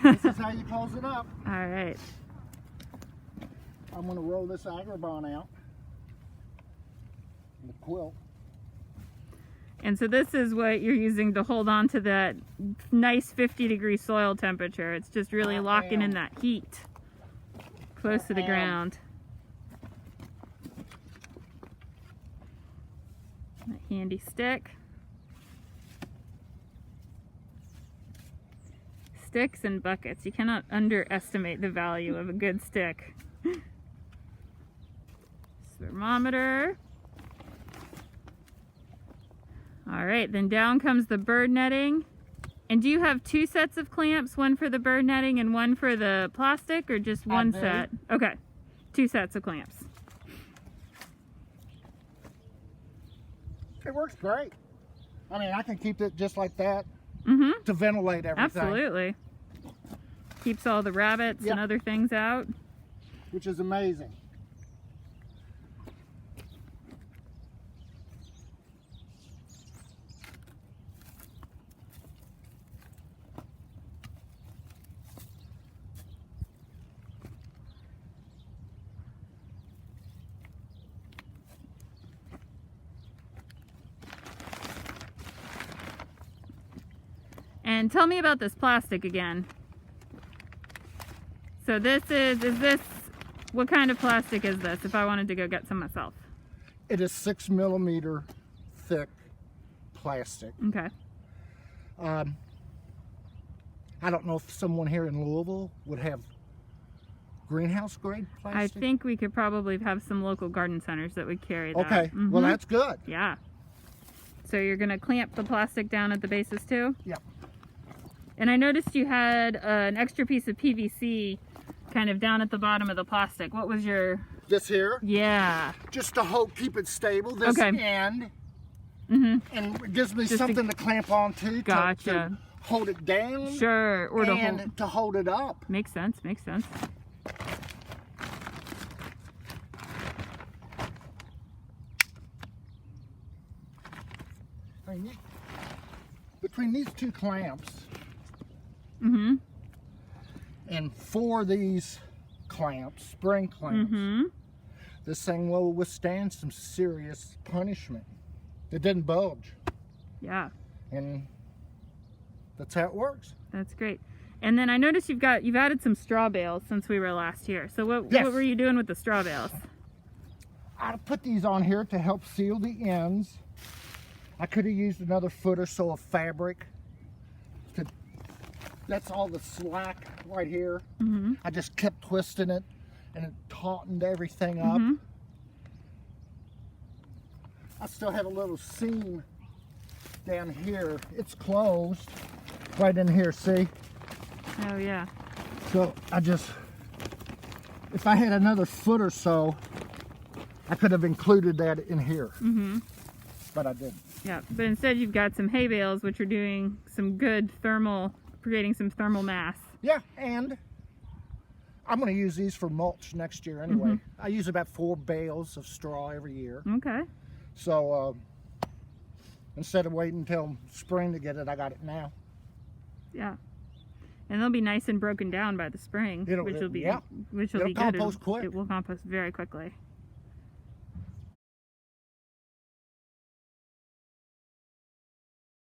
This is how you close it up. All right. I'm going to roll this Agribon out. The quilt. And so this is what you're using to hold on to that nice 50-degree soil temperature. It's just really locking in that heat close to the ground. A handy stick. Sticks and buckets. You cannot underestimate the value of a good stick. Thermometer. All right, then down comes the bird netting. And do you have two sets of clamps, one for the bird netting and one for the plastic, or just one set? Okay, two sets of clamps. It works great. I mean, I can keep it just like that Mm-hmm. to ventilate everything. Absolutely. Keeps all the rabbits and other things out. Which is amazing. And tell me about this plastic again. So this is this, what kind of plastic is this if I wanted to go get some myself? It is 6mm thick plastic. Okay. I don't know if someone here in Louisville would have greenhouse grade I plastic. think we could probably have some local garden centers that would carry that. Okay, well that's good. Yeah. So you're gonna clamp the plastic down at the bases too? Yep. And I noticed you had an extra piece of PVC kind of down at the bottom of the plastic. What was your... This here, Yeah. just to keep it stable, this end, and it gives me something to clamp onto to hold it down. Sure. Or to hold it up. Makes sense, makes sense. I mean, between these two clamps and 4 of these clamps, spring clamps, this thing will withstand some serious punishment. It didn't bulge. Yeah. And that's how it works. That's great. And then I noticed you've added some straw bales since we were last here. So what were you doing with the straw bales? I put these on here to help seal the ends. I could have used another foot or so of fabric. That's all the slack right here. I just kept twisting it and it tautened everything up. I still have a little seam down here. It's closed right in here, see? Oh yeah. So if I had another foot or so, I could have included that in here. But I didn't. Yeah, but instead you've got some hay bales, which are doing some good creating some thermal mass. Yeah, and I'm going to use these for mulch next year anyway. I use about 4 bales of straw every year. Okay. So instead of waiting until spring to get it, I got it now. Yeah. And they'll be nice and broken down by the spring, which will be good. Compost quick. It will compost very quickly.